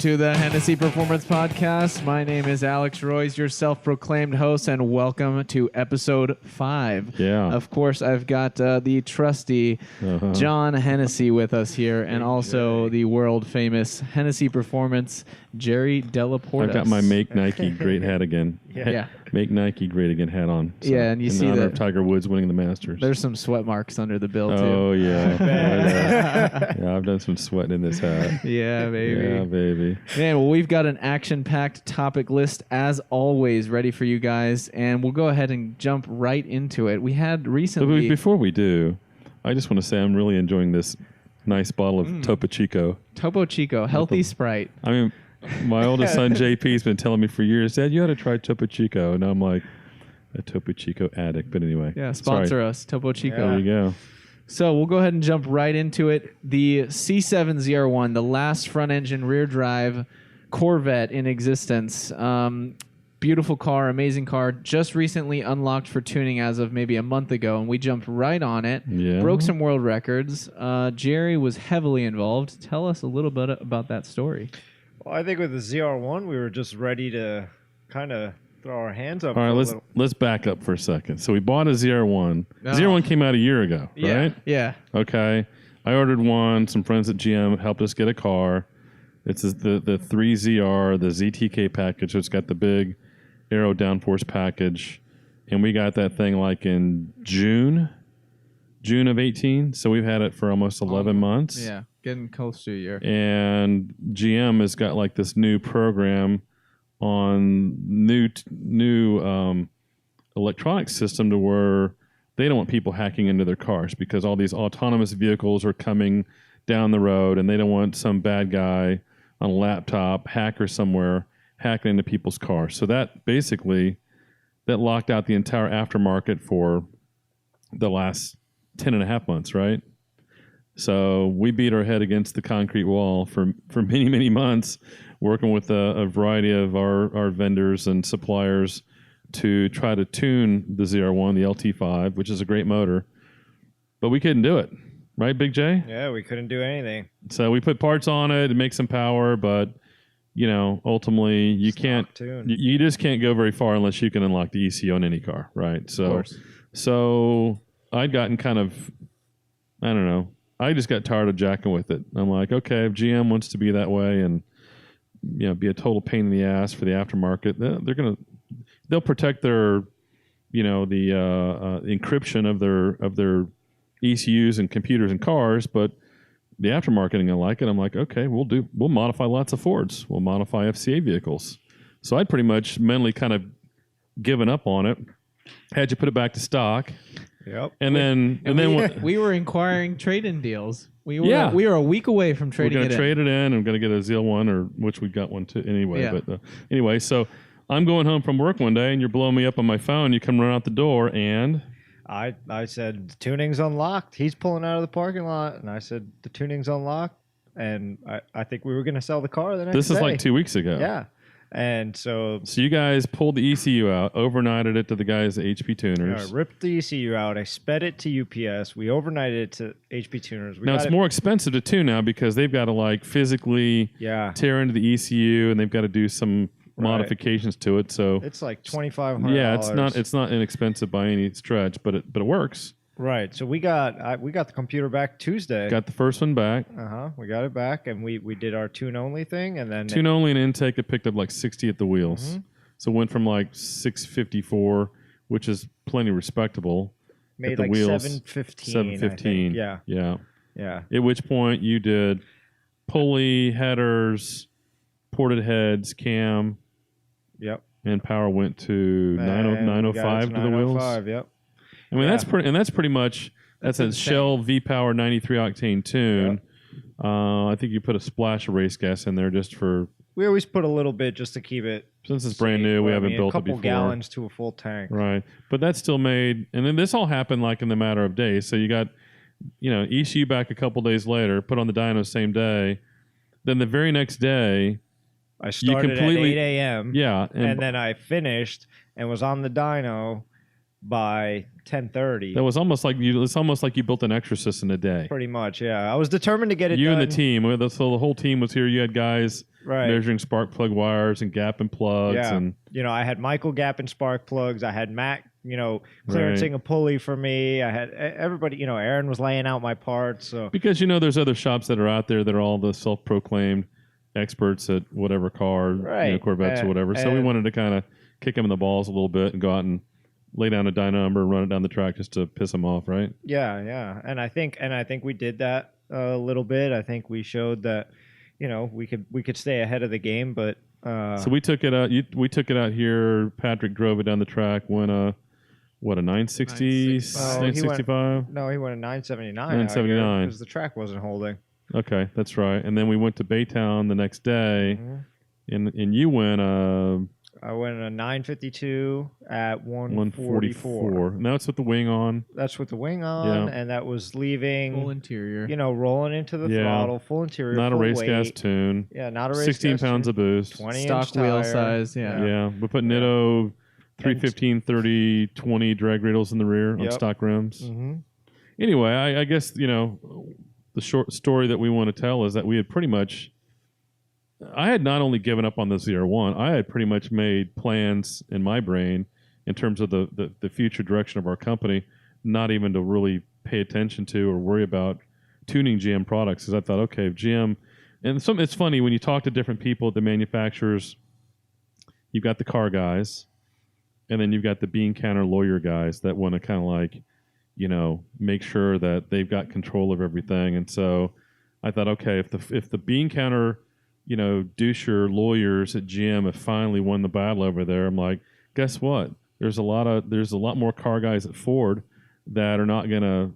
to the Hennessey Performance Podcast. My name is Alex Royce, your self-proclaimed host, and welcome to episode 5. Yeah. Of course, I've got the trusty John Hennessey with us here, and also the world-famous Hennessey Performance, Jerry Delaporte. I've got my Make Nike Great hat again. Yeah. Make Nike Great Again hat on. So, Yeah, and you see in honor that of Tiger Woods winning the Masters. There's some sweat marks under the bill, too. Oh, yeah. Yeah, I've done some sweating in this hat. Yeah, baby. Yeah, baby. Man, well, we've got an action-packed topic list, as always, ready for you guys, and we'll go ahead and jump right into it. We had recently... But before we do, I just want to say I'm really enjoying this nice bottle of Topo Chico. Topo Chico, healthy Sprite. I mean, my oldest son, JP, has been telling me for years, Dad, you ought to try Topo Chico. And I'm like, a Topo Chico addict. But anyway. Yeah, sponsor us, Topo Chico. There you go. So we'll go ahead and jump right into it. The C7 ZR1, the last front-engine rear-drive Corvette in existence. Beautiful car, amazing car. Just recently unlocked for tuning as of maybe a month ago, and we jumped right on it. Yeah. Broke some world records. Jerry was heavily involved. Tell us a little bit about that story. Well, I think with the ZR1, we were just ready to kind of throw our hands up. All right, let's back up for a second. So we bought a ZR1. Oh. ZR1 came out a year ago, right? Yeah. Okay. I ordered one. Some friends at GM helped us get a car. It's the 3ZR, the ZTK package. So it's got the big aero downforce package. And we got that thing like in June of 18. So we've had it for almost 11 months. Yeah, getting close to a year. And GM has got like this new program on new electronic system to where they don't want people hacking into their cars because all these autonomous vehicles are coming down the road and they don't want some bad guy on a laptop, hacker somewhere, hacking into people's cars. So that basically, that locked out the entire aftermarket for the last 10 and a half months, right? So we beat our head against the concrete wall for many, many months, working with a variety of our vendors and suppliers to try to tune the ZR1, the LT5, which is a great motor. But we couldn't do it. Right, Big J? Yeah, we couldn't do anything. So we put parts on it to make some power, but, you know, ultimately you you just can't go very far unless you can unlock the ECU on any car, right? So I'd gotten kind of, I don't know, I just got tired of jacking with it. I'm like, okay, if GM wants to be that way and, you know, be a total pain in the ass for the aftermarket, they'll protect their, you know, the encryption of their ECUs and computers and cars, but the aftermarket ain't gonna like it. I'm like, okay, we'll modify lots of Fords. We'll modify FCA vehicles. So I'd pretty much mentally kind of given up on it. Had you put it back to stock. Yep. And then We were inquiring trade-in deals. We were a week away from trading it in. We're going to trade it in. I'm going to get a ZL1, or which we got one too anyway. Yeah. But anyway, so I'm going home from work one day, and you're blowing me up on my phone. You come run out the door, and I said, the tuning's unlocked. He's pulling out of the parking lot. And I said, the tuning's unlocked. And I think we were going to sell the car the next day. This is like 2 weeks ago. Yeah. And so you guys pulled the ECU out, overnighted it to the guys at HP Tuners. I ripped the ECU out. I sped it to UPS. We overnighted it to HP Tuners. Now it's more expensive to tune now because they've got to like physically tear into the ECU and they've got to do some modifications to it. So it's like $2,500. Yeah, it's not inexpensive by any stretch, but it works. Right. So we got the computer back Tuesday. Got the first one back. We got it back, and we did our tune only thing, and then tune only and intake. It picked up like 60 at the wheels, so it went from like 654, which is plenty respectable. Made at the like wheels, 715. Yeah. At which point you did pulley, headers, ported heads, cam. Yep. And power went to 905 to the wheels. 905. Yep. I mean that's pretty much a Shell V-Power 93 octane tune. Yep. I think you put a splash of race gas in there just for. We always put a little bit just to keep it. Since it's brand new, we haven't built it before. A couple gallons to a full tank. Right, but that still made, and then this all happened like in the matter of days. So you got, you know, ECU back a couple days later, put on the dyno same day. Then the very next day, I started at 8 a.m. Yeah, and then I finished and was on the dyno by 10:30. That was almost like you. It's almost like you built an exorcist in a day. Pretty much, yeah. I was determined to get it you done. and the team. So the whole team was here. You had guys measuring spark plug wires and gap and plugs. Yeah. And I had Michael gap and spark plugs. I had Mac, clearancing a pulley for me. I had everybody. Aaron was laying out my parts. So because there's other shops that are out there that are all the self-proclaimed experts at whatever car, Corvettes or whatever. So we wanted to kind of kick them in the balls a little bit and go out and lay down a dyno number and run it down the track just to piss them off, right? Yeah. And I think we did that a little bit. I think we showed that, we could stay ahead of the game. But so we took it out. We took it out here. Patrick drove it down the track. Went a 960, 965. No, he went a 979. 979 because the track wasn't holding. Okay, that's right. And then we went to Baytown the next day, and you went. I went a 952 at 144. And that's with the wing on. That's with the wing on, and that was leaving full interior. Rolling into the throttle, full interior, not full a race weight. gas tune. Yeah, not a race 16 gas pounds tune. of boost. 20 stock wheel size. Yeah. We put Nitto 315, 30, 20 drag radials in the rear on stock rims. Anyway, I guess the short story that we want to tell is that we had pretty much. I had not only given up on the ZR1, I had pretty much made plans in my brain in terms of the future direction of our company, not even to really pay attention to or worry about tuning GM products. Because I thought, okay, GM, and it's funny when you talk to different people at the manufacturers, you've got the car guys, and then you've got the bean counter lawyer guys that want to kind of like, make sure that they've got control of everything. And so I thought, okay, if the bean counter doucher lawyers at GM have finally won the battle over there, I'm like, guess what? There's a lot more car guys at Ford that are not gonna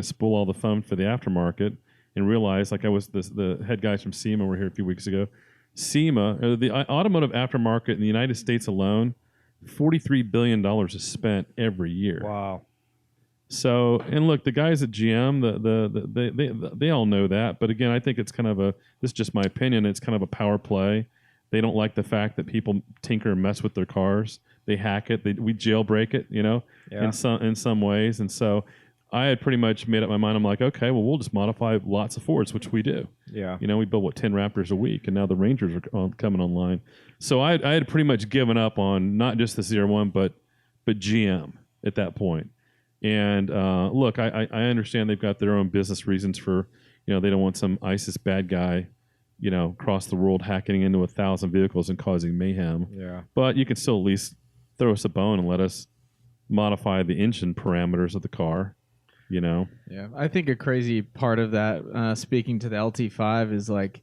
spool all the fun for the aftermarket and realize, like the head guys from SEMA were here a few weeks ago. SEMA, the automotive aftermarket in the United States alone, $43 billion is spent every year. Wow. So, and look, the guys at GM, they all know that. But again, I think it's kind of this is just my opinion, it's kind of a power play. They don't like the fact that people tinker and mess with their cars. They hack it. We jailbreak it, in some ways. And so I had pretty much made up my mind. I'm like, okay, well, we'll just modify lots of Fords, which we do. Yeah. We build, 10 Raptors a week, and now the Rangers are coming online. So I had pretty much given up on not just the ZR1, but GM at that point. And look, I understand they've got their own business reasons for, they don't want some ISIS bad guy, across the world hacking into 1,000 vehicles and causing mayhem. Yeah. But you can still at least throw us a bone and let us modify the engine parameters of the car, Yeah. I think a crazy part of that, speaking to the LT5, is like,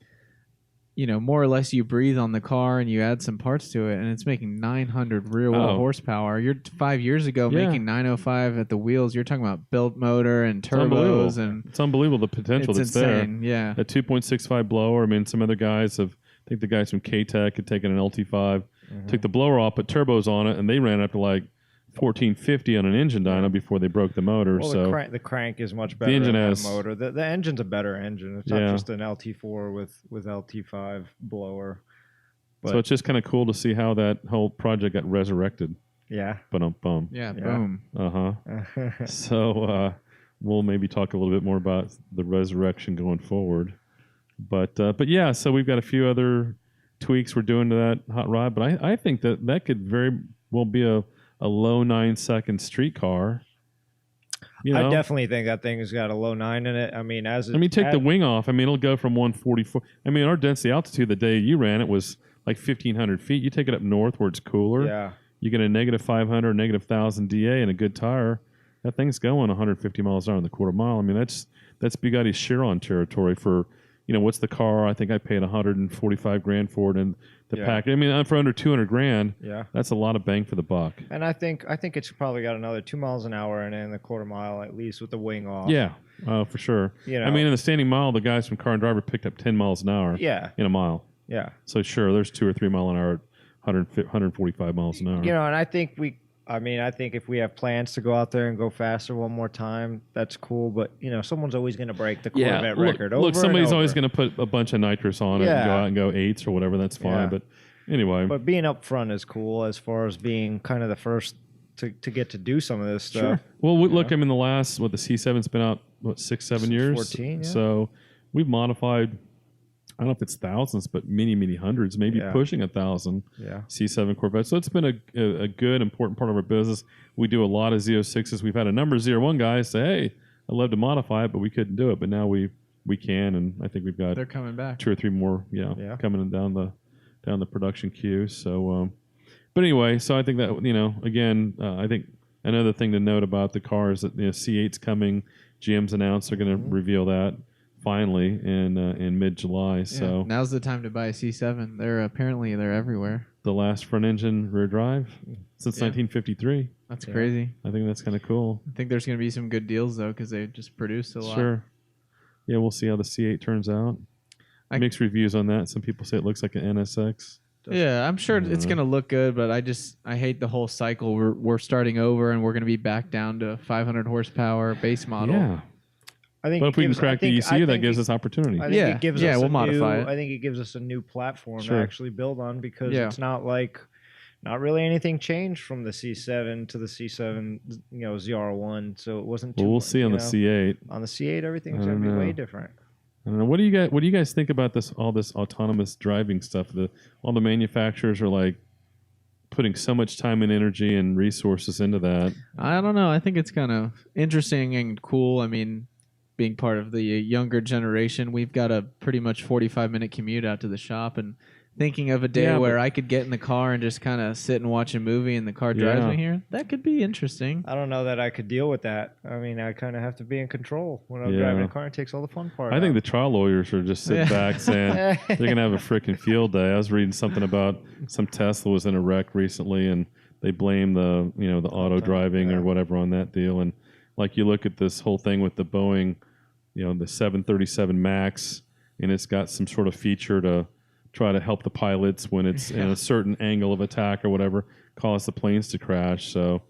more or less you breathe on the car and you add some parts to it, and it's making 900 rear-wheel horsepower. You're 5 years ago making 905 at the wheels. You're talking about built motor and turbos, and it's unbelievable the potential that's insane. there. Yeah, a 2.65 blower. I mean, some other guys I think the guys from K-Tech had taken an LT5, took the blower off, put turbos on it, and they ran up to like 1450 on an engine dyno before they broke the motor. Well, so the crank is much better. The engine than has the motor. The engine's a better engine. It's not just an LT4 with LT5 blower. But so it's just kind of cool to see how that whole project got resurrected. Yeah. Boom. So we'll maybe talk a little bit more about the resurrection going forward. But yeah, so we've got a few other tweaks we're doing to that hot rod. But I think that could very well be a low 9-second street car. I definitely think that thing has got a low 9 in it. I mean, take the wing off. I mean, it'll go from 144. I mean, our density altitude the day you ran it was like 1,500 feet. You take it up north where it's cooler. Yeah. You get a negative 500, negative 1,000 DA and a good tire. That thing's going 150 miles an hour in the quarter mile. I mean, that's Bugatti Chiron territory for, what's the car? I think I paid $145,000 for it, and the pack. I mean, for under $200,000. That's a lot of bang for the buck. And I think it's probably got another 2 miles an hour in the quarter mile at least with the wing off. Yeah, for sure. I mean, in the standing mile, the guys from Car and Driver picked up 10 miles an hour. Yeah. In a mile. Yeah. So sure, there's 2 or 3 mile an hour, 145 miles an hour. And I think if we have plans to go out there and go faster one more time, that's cool. But someone's always going to break the Corvette record. Look, somebody's always going to put a bunch of nitrous on it and go out and go 8s or whatever. That's fine. But anyway, but being up front is cool as far as being kind of the first to get to do some of this stuff. Sure. Well, look, I mean, the C7's been out, 6-7 years? 14, yeah. So we've modified, I don't know if it's thousands, but many hundreds, maybe pushing 1,000 C7 Corvettes. So it's been a good, important part of our business. We do a lot of Z06s. We've had a number of ZR1 guys say, hey, I'd love to modify it, but we couldn't do it. But now we can, and I think we've got they're coming back. 2 or 3 more coming down the production queue. So, but anyway, so I think that, again, I think another thing to note about the car is that C8's coming. GM's announced they're going to reveal that finally in mid-July. So now's the time to buy a C7. They're everywhere. The last front engine rear drive since 1953. That's crazy. I think that's kind of cool. I think there's going to be some good deals though, because they just produced a lot. Sure. Yeah, we'll see how the C8 turns out. Mixed reviews on that. Some people say it looks like an NSX. Yeah, I'm sure it's going to look good, but I hate the whole cycle. We're starting over, and we're going to be back down to 500 horsepower base model. Yeah. I think but if we can crack the ECU, that gives us opportunity. I think it gives us we'll modify it. I think it gives us a new platform to actually build on, because it's not really anything changed from the C7 to the C7, ZR1. So it wasn't too. Well, we'll see on the C8. On the C8, everything's going to be way different. I don't know. What do you guys think about all this autonomous driving stuff? All the manufacturers are like putting so much time and energy and resources into that. I don't know. I think it's kind of interesting and cool. I mean, being part of the younger generation, we've got a pretty much 45-minute commute out to the shop, and thinking of a day where I could get in the car and just kind of sit and watch a movie and the car drives me here, that could be interesting. I don't know that I could deal with that. I mean, I kind of have to be in control when I'm driving a car. It takes all the fun part I think the trial lawyers are just sitting back saying they're going to have a freaking field day. I was reading something about some Tesla was in a wreck recently, and they blame the auto driving or whatever on that deal. And like you look at this whole thing with the Boeing, the 737 MAX, and it's got some sort of feature to try to help the pilots when it's in a certain angle of attack or whatever, cause the planes to crash. So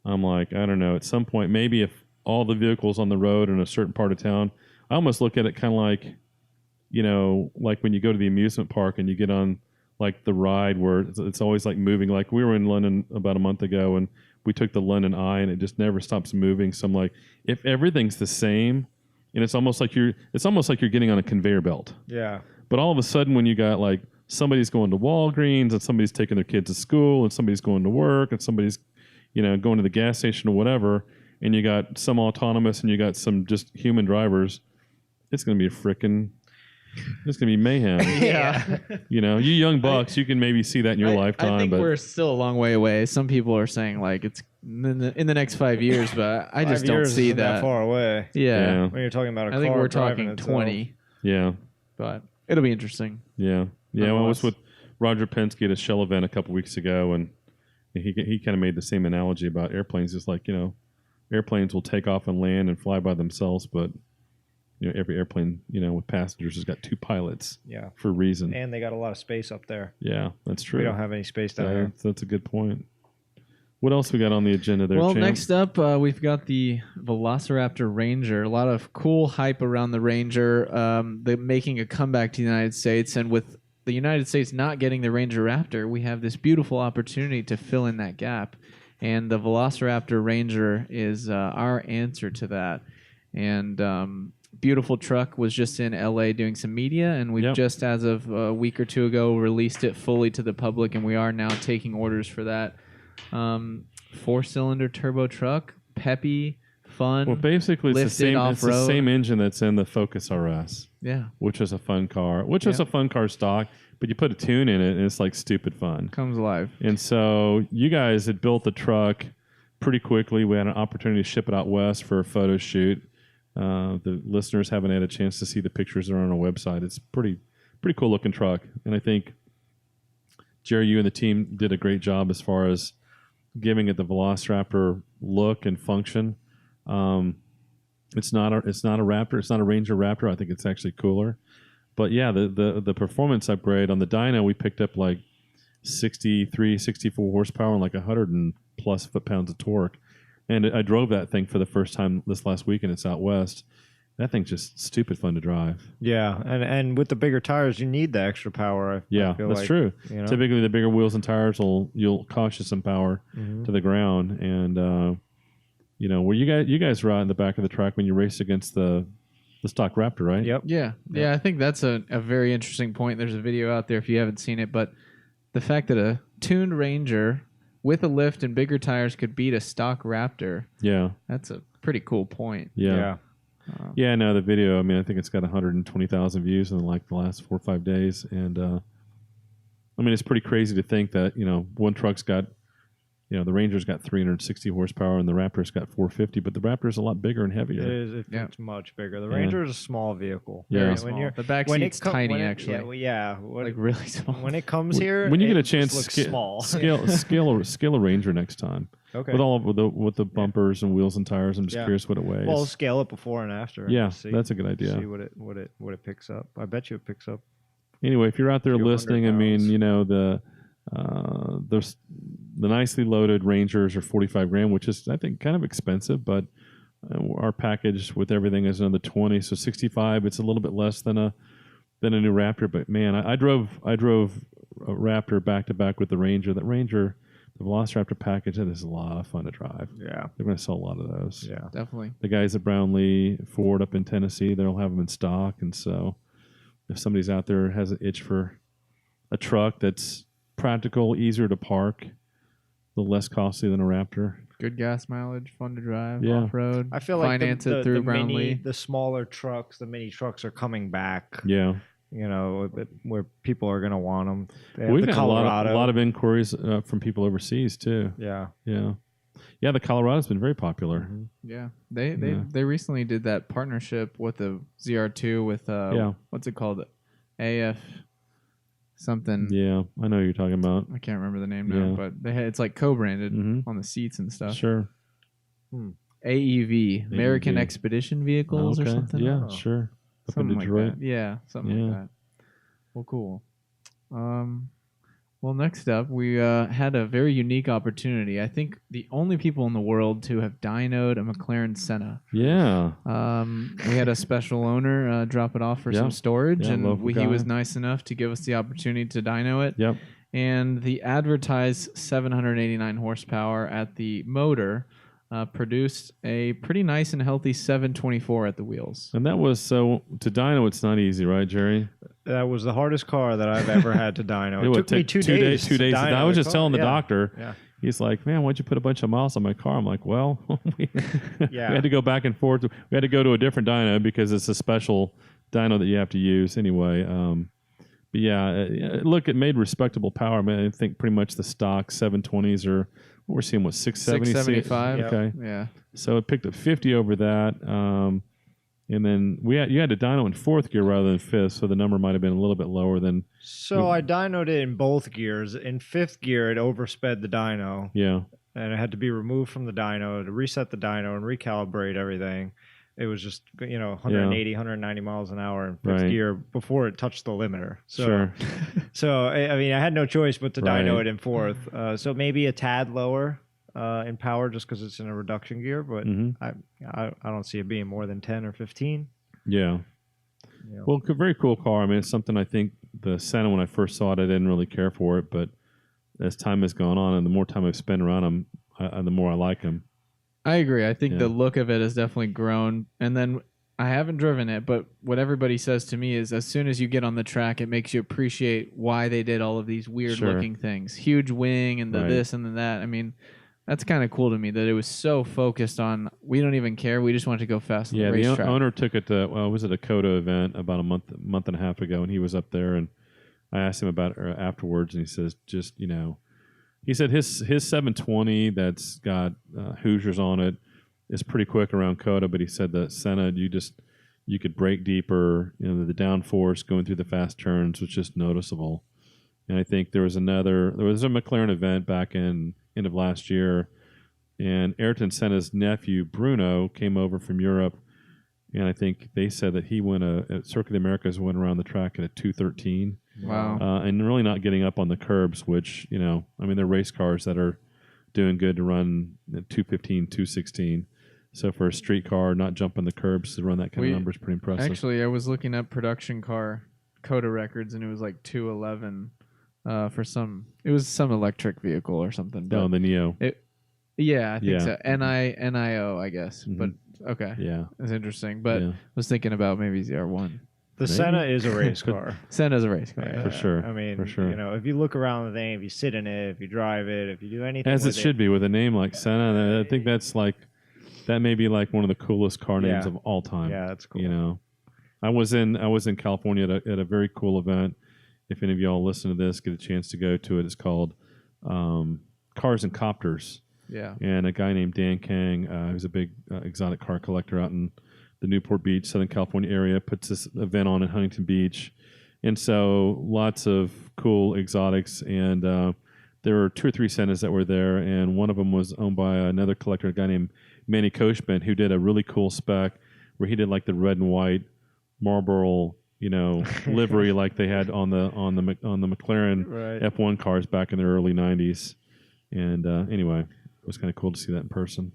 I'm like, I don't know. At some point, maybe if all the vehicles on the road in a certain part of town, I almost look at it kind of like, like when you go to the amusement park and you get on like the ride where it's always like moving. Like we were in London about a month ago, and we took the London Eye, and it just never stops moving. So I'm like, if everything's the same, and it's almost like you're getting on a conveyor belt. Yeah. But all of a sudden, when you got like somebody's going to Walgreens, and somebody's taking their kids to school, and somebody's going to work, and somebody's, going to the gas station or whatever, and you got some autonomous and you got some just human drivers, it's going to be it's going to be mayhem. Yeah. You young bucks, you can maybe see that in your lifetime. I think we're still a long way away. Some people are saying like it's in the next 5 years, but I just don't see that far away. Yeah. When you're talking about a car, I think we're talking 20. Yeah. But it'll be interesting. Yeah. Yeah. Well, I was with Roger Penske at a Shell event a couple weeks ago, and he kind of made the same analogy about airplanes. It's like, airplanes will take off and land and fly by themselves, but every airplane, with passengers has got 2 pilots. Yeah. For a reason. And they got a lot of space up there. Yeah, that's true. We don't have any space down here. That's a good point. What else we got on the agenda there, Well, Champ? next up, we've got the VelociRaptor Ranger. A lot of cool hype around the Ranger. They're making a comeback to the United States, and with the United States not getting the Ranger Raptor, we have this beautiful opportunity to fill in that gap. And the VelociRaptor Ranger is our answer to that. And beautiful truck was just in LA doing some media, and we've just, as of a week or two ago, released it fully to the public, and we are now taking orders for that. 4-cylinder turbo truck, peppy, fun. Well, basically, it's the same engine that's in the Focus RS. Yeah. Which is a fun car. Was a fun car stock, but you put a tune in it, and it's like stupid fun. Comes alive. And so you guys had built the truck pretty quickly. We had an opportunity to ship it out west for a photo shoot. The listeners haven't had a chance to see the pictures that are on our website. It's pretty cool looking truck, and I think Jerry, you and the team did a great job as far as giving it the VelociRaptor look and function. It's not a Raptor. It's not a Ranger Raptor. I think it's actually cooler. But yeah, the performance upgrade on the dyno, we picked up like 63, 64 horsepower and like 100 and plus foot-pounds of torque. And I drove that thing for the first time this last week, and it's out west. that thing's just stupid fun to drive. Yeah, and with the bigger tires, you need the extra power. I feel that's like, true. You know? Typically, the bigger wheels and tires you'll cost you some power to the ground, and where you guys were out in the back of the track when you raced against the stock Raptor, right? Yep. Yeah. I think that's a very interesting point. There's a video out there if you haven't seen it, but the fact that a tuned Ranger with a lift and bigger tires could beat a stock Raptor. Yeah, that's a pretty cool point. Yeah. No, the video. I mean, I think it's got 120,000 views in like the last 4 or 5 days, and I mean, it's pretty crazy to think that one truck's got, the Ranger's got 360 horsepower and the Raptor's got 450, but the Raptor's a lot bigger and heavier. It is. It's much bigger. The Ranger is a small vehicle. Yeah, the back seat's tiny, actually. Like really small. When it comes here, when you get a chance, small. scale a Ranger next time. Okay. With the bumpers and wheels and tires, I'm just curious what it weighs. Well, scale it before and after. Yeah, that's a good idea. See what it picks up. I bet you it picks up. Anyway, if you're out there listening, I mean, the nicely loaded Rangers are $45,000, which is I think kind of expensive, but our package with everything is another $20,000, so $65,000. It's a little bit less than a new Raptor, but man, I drove a Raptor back to back with the Ranger. That Ranger, the VelociRaptor package, that is a lot of fun to drive. Yeah, they're going to sell a lot of those. Yeah, definitely. The guys at Brownlee Ford up in Tennessee, they'll have them in stock, and so if somebody's out there has an itch for a truck that's practical, easier to park, a little less costly than a Raptor. Good gas mileage, fun to drive, Yeah. off-road. I feel like finance it through Brownlee. The smaller trucks, the mini trucks are coming back. Yeah. Where people are going to want them. We've got a lot of inquiries from people overseas too. Yeah. Yeah, the Colorado's been very popular. Mm-hmm. Yeah. They recently did that partnership with the ZR2 with what's it called? AF something. Yeah, I know what you're talking about. I can't remember the name now, but it's like co-branded on the seats and stuff. Sure. AEV, American Expedition Vehicles or something. Yeah, sure. Something like that. Yeah, something like that. Well, cool. Well, next up, we had a very unique opportunity. I think the only people in the world to have dynoed a McLaren Senna. Yeah. We had a special owner drop it off for some storage, and he was nice enough to give us the opportunity to dyno it. Yep. And the advertised 789 horsepower at the motor produced a pretty nice and healthy 724 at the wheels. And that was to dyno, it's not easy, right, Jerry? That was the hardest car that I've ever had to dyno. It took me 2 days. 2 days. I was just telling the doctor. Yeah. He's like, man, why'd you put a bunch of miles on my car? I'm like, well, we had to go back and forth. We had to go to a different dyno because it's a special dyno that you have to use anyway. But look, it made respectable power. I mean, I think pretty much the stock 720s are, what we're seeing, 675. Okay. Yeah. So it picked up 50 over that. And then you had to dyno in fourth gear rather than fifth, so the number might have been a little bit lower than. So I dynoed it in both gears. In fifth gear, it oversped the dyno. Yeah. And it had to be removed from the dyno to reset the dyno and recalibrate everything. It was just 180, 190 miles an hour in fifth gear before it touched the limiter. So, sure. So I mean, I had no choice but to dyno it in fourth. So maybe a tad lower. In power, just because it's in a reduction gear, but I don't see it being more than 10 or 15. Yeah. Well, very cool car. I mean, it's something I think the Senna, when I first saw it, I didn't really care for it, but as time has gone on and the more time I've spent around them, the more I like them. I agree. I think the look of it has definitely grown. And then I haven't driven it, but what everybody says to me is as soon as you get on the track, it makes you appreciate why they did all of these weird looking things. Huge wing and the this and the that. I mean, that's kind of cool to me that it was so focused on, we don't even care. We just want to go fast on the racetrack. The owner took it to, was it a COTA event about a month and a half ago, and he was up there, and I asked him about it afterwards, and he says, he said his 720 that's got Hoosiers on it is pretty quick around COTA, but he said that Senna, you could brake deeper, the downforce going through the fast turns was just noticeable. And I think there was a McLaren event back in end of last year, and Ayrton Senna's nephew Bruno came over from Europe, and I think they said that he went at Circuit of the Americas, went around the track at a 213. Wow. And really not getting up on the curbs, which I mean, they're race cars that are doing good to run at 215, 216. So for a street car, not jumping the curbs to run that kind of number is pretty impressive. Actually, I was looking up production car Coda records, and it was like 211 for some. It was some electric vehicle or something. Oh, the Neo. Yeah, I think so. NIO, I guess. Mm-hmm. But okay, yeah, it's interesting. But I was thinking about maybe ZR1. The Senna is a race car. Senna's a race car, for sure. I mean, for sure. You know, if you look around the thing, if you sit in it, if you drive it, if you do anything, as it should be with a name like Senna, I think that may be like one of the coolest car names of all time. Yeah, that's cool. You know, I was in California at a very cool event. If any of y'all listen to this, get a chance to go to it. It's called Cars and Copters. Yeah. And a guy named Dan Kang, who's a big exotic car collector out in the Newport Beach, Southern California area, puts this event on in Huntington Beach. And so lots of cool exotics. And there were 2 or 3 Sennas that were there. And one of them was owned by another collector, a guy named Manny Koshman, who did a really cool spec where he did like the red and white Marlboro, livery like they had on the McLaren F1 cars back in the early 90s. And anyway, it was kind of cool to see that in person.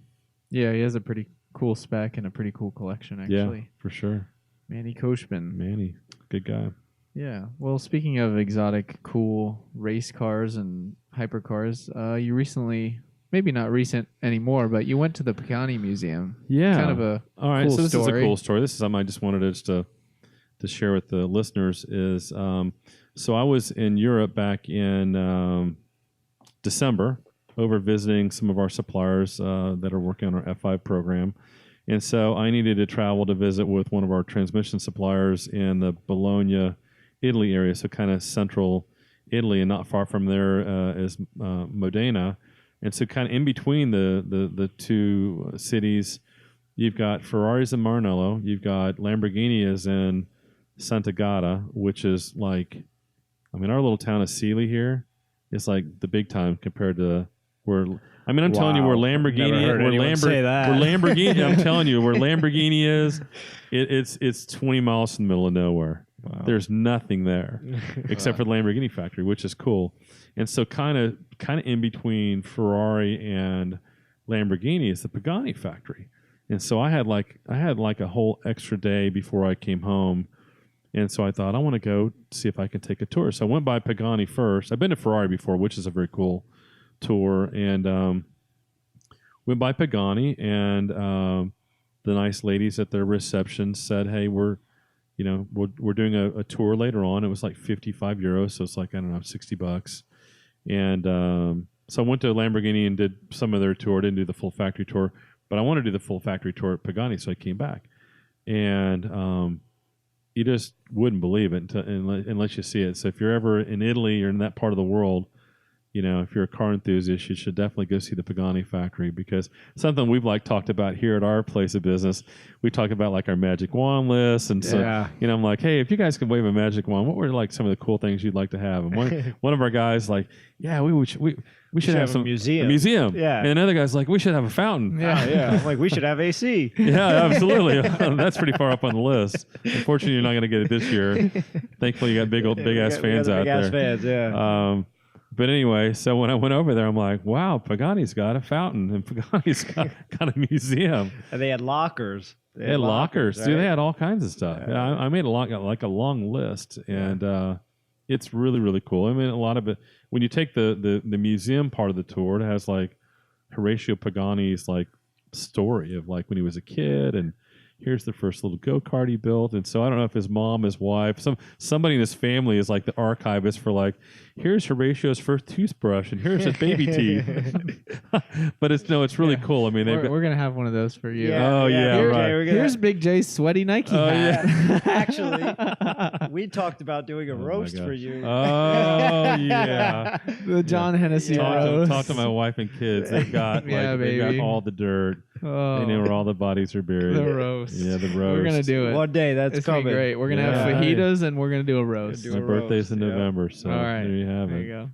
Yeah, he has a pretty cool spec and a pretty cool collection, actually. Yeah, for sure. Manny Koshman. Manny, good guy. Yeah. Well, speaking of exotic, cool race cars and hypercars, you recently, maybe not recent anymore, but you went to the Pagani Museum. Yeah. Kind of a All right, cool so this story. is a cool story. This is something I just wanted to share with the listeners is, so I was in Europe back in December, over visiting some of our suppliers that are working on our F5 program. And so I needed to travel to visit with one of our transmission suppliers in the Bologna, Italy area, so kind of central Italy, and not far from there is Modena. And so kind of in between the two cities, you've got Ferraris in Maranello, you've got Lamborghini is in Sant'Agata, which is like, I mean, our little town of Sealy here is like the big time compared to I'm telling you where Lamborghini, I'm telling you where Lamborghini is, it's 20 miles from the middle of nowhere. Wow. There's nothing there except for the Lamborghini factory, which is cool. And so kind of in between Ferrari and Lamborghini is the Pagani factory. And so I had like a whole extra day before I came home. And so I thought I want to go see if I can take a tour. So I went by Pagani first. I've been to Ferrari before, which is a very cool tour, and went by Pagani, and the nice ladies at their reception said, "Hey, we're doing a tour later on." It was like 55 euros, so it's like, I don't know, $60. And so I went to Lamborghini and did some of their tour. Didn't do the full factory tour, but I wanted to do the full factory tour at Pagani, so I came back, and you just wouldn't believe it unless you see it. So if you're ever in Italy or in that part of the world, if you're a car enthusiast, you should definitely go see the Pagani factory, because something we've talked about here at our place of business, we talk about like our magic wand list. And so, I'm like, hey, if you guys could wave a magic wand, what were like some of the cool things you'd like to have? And one of our guys we should have some museum. A museum. Yeah. And another guy's like, we should have a fountain. Yeah. I'm like, we should have AC. Yeah, absolutely. That's pretty far up on the list. Unfortunately, you're not going to get it this year. Thankfully, you got big ass fans out there. Big ass fans, yeah. But anyway, so when I went over there, I'm like, wow, Pagani's got a fountain, and Pagani's got a museum. And they had lockers. They had lockers. Right? Dude, they had all kinds of stuff. Yeah. I made a long list, and it's really, really cool. I mean, a lot of it, when you take the museum part of the tour, it has like Horatio Pagani's like story of like when he was a kid, and here's the first little go-kart he built. And so I don't know if his mom, his wife, somebody in his family is like the archivist for like, here's Horatio's first toothbrush, and here's his baby teeth. But it's really cool. I mean, we're gonna have one of those for you. Yeah, right. Here's Big J's sweaty Nike hat. Yeah. Actually, we talked about doing a roast for you. Oh yeah, the John Hennessey roast. Talk to my wife and kids. They got they got all the dirt. Oh. They know where all the bodies are buried. The roast. Yeah, the roast. We're gonna do it one day. It's coming. Great. We're gonna have fajitas, and we're gonna do a roast. My birthday's in November, so all right. there you have it. There you go.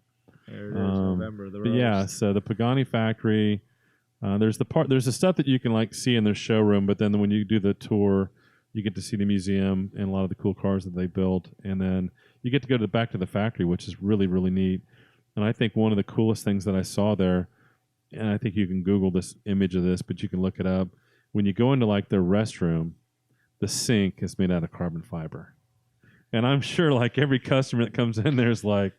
There it is, November. The roast. But yeah, so the Pagani factory. There's the stuff that you can like see in their showroom, but then when you do the tour, you get to see the museum and a lot of the cool cars that they built, and then you get to go back to the factory, which is really, really neat. And I think one of the coolest things that I saw there, and I think you can Google this image of this, but you can look it up. when you go into like their restroom, the sink is made out of carbon fiber. And I'm sure like every customer that comes in there is like,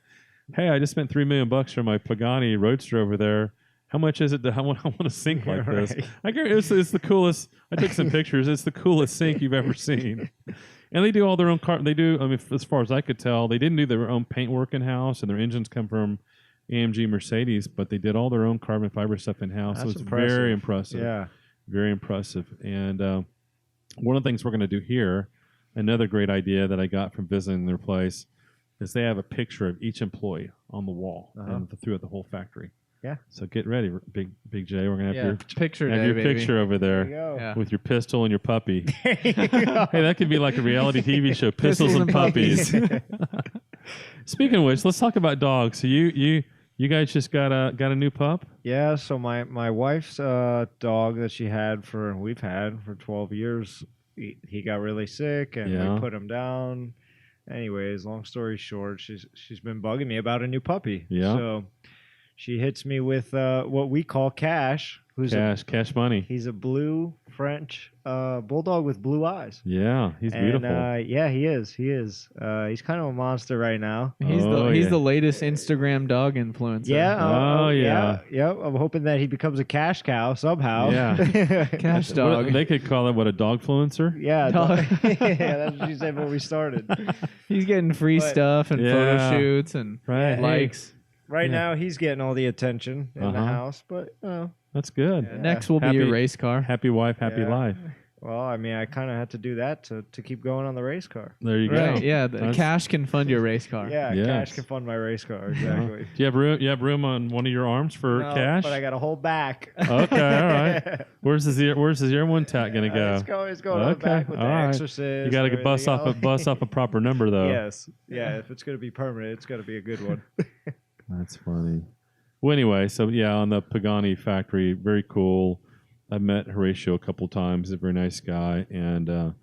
hey, I just spent $3 million for my Pagani Roadster over there. How much is it I want a sink like this? I guess it's the coolest. I took some pictures. It's the coolest sink you've ever seen. And they do all their own they do, I mean, as far as I could tell, they didn't do their own paint work in-house, and their engines come from AMG Mercedes, but they did all their own carbon fiber stuff in-house. So it's impressive. Very impressive. Yeah. Very impressive. And one of the things we're going to do here, another great idea that I got from visiting their place, is they have a picture of each employee on the wall and throughout the whole factory. Yeah. So get ready, Big J. We're gonna have your picture. Have day, your baby. picture over there with your pistol and your puppy. Hey, that could be like a reality TV show, Pistols and Puppies. Speaking of which, let's talk about dogs. So you guys just got a new pup? Yeah. So my wife's dog that we've had for 12 years. He got really sick, and we put him down. Anyways, long story short, she's been bugging me about a new puppy. Yeah. So she hits me with what we call Cash. Cash money. He's a blue French bulldog with blue eyes. Yeah, he's beautiful. Yeah, he is. He's kind of a monster right now. He's the latest Instagram dog influencer. Yeah. Yeah. I'm hoping that he becomes a cash cow somehow. Yeah. Cash dog. They could call it a dogfluencer? Yeah. That's what she said when we started. He's getting free stuff and photo shoots and likes. Right now, he's getting all the attention in the house, but that's good. Yeah. Next will be your race car. Happy wife, happy life. Well, I mean, I kind of had to do that to keep going on the race car. There you go. go. Yeah, Cash can fund your race car. Yeah, Cash can fund my race car. Exactly. Do you have room? You have room on one of your arms for Cash? But I got a whole back. Okay, all right. Where's the ZR1 tach gonna go? It's going on the back with the Exorcist. You got to bust off a proper number though. Yes. Yeah. If it's gonna be permanent, it's gonna be a good one. That's funny. Well, anyway, so on the Pagani factory, very cool. I've met Horatio a couple times. He's a very nice guy, and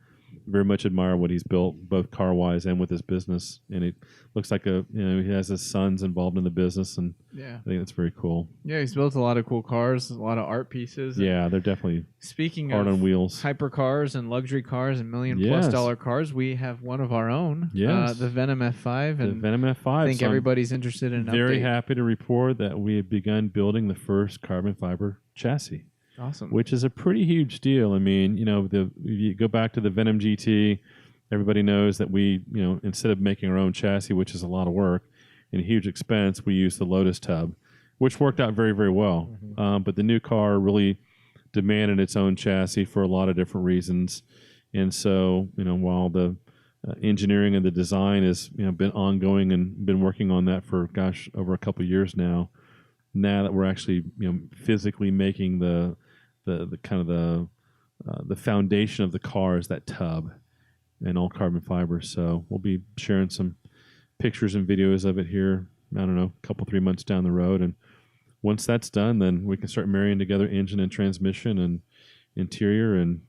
very much admire what he's built, both car-wise and with his business. And it looks like he has his sons involved in the business, and I think that's very cool. Yeah, he's built a lot of cool cars, a lot of art pieces. Yeah, they're definitely speaking hard on wheels. Hypercars and luxury cars and $1 million+ cars. We have one of our own, the Venom F5. The Venom F5. I think everybody's interested in. Very happy to report that we have begun building the first carbon fiber chassis. Awesome. Which is a pretty huge deal. I mean, if you go back to the Venom GT, everybody knows that we, instead of making our own chassis, which is a lot of work and a huge expense, we use the Lotus tub, which worked out very, very well. Mm-hmm. But the new car really demanded its own chassis for a lot of different reasons. And so, while the engineering and the design has, been ongoing and been working on that for, over a couple of years now, that we're actually, physically making the kind of the foundation of the car is that tub and all carbon fiber. So we'll be sharing some pictures and videos of it here, I don't know, a couple, 3 months down the road. And once that's done, then we can start marrying together engine and transmission and interior and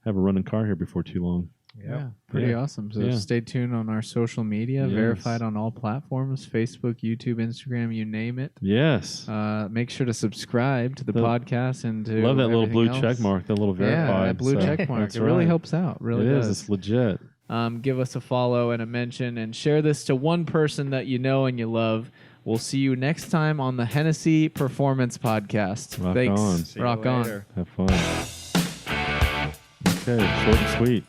have a running car here before too long. Yeah, pretty awesome. So stay tuned on our social media, verified on all platforms, Facebook, YouTube, Instagram, you name it. Yes. Make sure to subscribe to the podcast and to love that little blue check mark, that little verified. Yeah, that blue check mark. It really helps out. Really does. It's legit. Give us a follow and a mention and share this to one person that you know and you love. We'll see you next time on the Hennessey Performance Podcast. Rock Thanks. on. Rock on. Have fun. Okay, short and sweet.